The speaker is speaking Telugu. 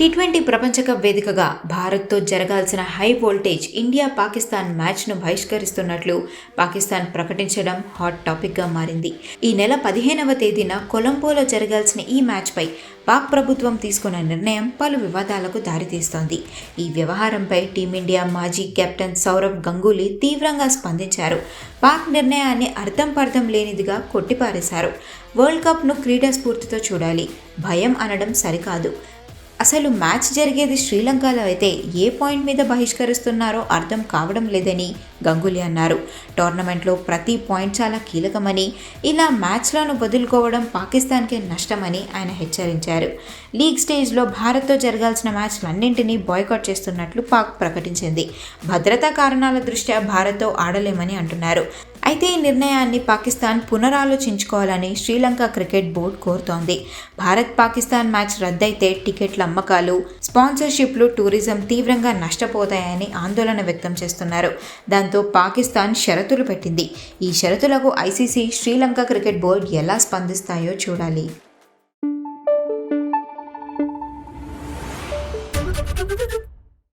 టీ20 ప్రపంచ కప్ వేదికగా భారత్తో జరగాల్సిన హై వోల్టేజ్ ఇండియా-పాకిస్తాన్ మ్యాచ్ను బహిష్కరిస్తున్నట్లు పాకిస్తాన్ ప్రకటించడం హాట్ టాపిక్గా మారింది. ఈ నెల 15వ తేదీన కొలంబోలో జరగాల్సిన ఈ మ్యాచ్పై పాక్ ప్రభుత్వం తీసుకున్న నిర్ణయం పలు వివాదాలకు దారితీస్తోంది. ఈ వ్యవహారంపై టీమిండియా మాజీ కెప్టెన్ సౌరవ్ గంగూలీ తీవ్రంగా స్పందించారు. పాక్ నిర్ణయాన్ని అర్థం లేనిదిగా కొట్టిపారేశారు. వరల్డ్ కప్ను క్రీడా స్ఫూర్తితో చూడాలి, భయం అనడం సరికాదు. అసలు మ్యాచ్ జరిగేది శ్రీలంకలో అయితే ఏ పాయింట్ మీద బహిష్కరిస్తున్నారో అర్థం కావడం లేదని గంగూలీ అన్నారు. టోర్నమెంట్లో ప్రతి పాయింట్ చాలా కీలకమని, ఇలా మ్యాచ్లను వదులుకోవడం పాకిస్తాన్కే నష్టమని ఆయన హెచ్చరించారు. లీగ్ స్టేజ్లో భారత్తో జరగాల్సిన మ్యాచ్లన్నింటినీ బాయ్కాట్ చేస్తున్నట్లు పాక్ ప్రకటించింది. భద్రతా కారణాల దృష్ట్యా భారత్తో ఆడలేమని అంటున్నారు. అయితే ఈ నిర్ణయాన్ని పాకిస్తాన్ పునరాలోచించుకోవాలని శ్రీలంక క్రికెట్ బోర్డు కోరుతోంది. భారత్-పాకిస్తాన్ మ్యాచ్ రద్దయితే టికెట్ల అమ్మకాలు, స్పాన్సర్షిప్లు, టూరిజం తీవ్రంగా నష్టపోతాయని ఆందోళన వ్యక్తం చేస్తున్నారు. దాంతో పాకిస్తాన్ షరతులు పెట్టింది. ఈ షరతులకు ఐసీసీ, శ్రీలంక క్రికెట్ బోర్డు ఎలా స్పందిస్తాయో చూడాలి.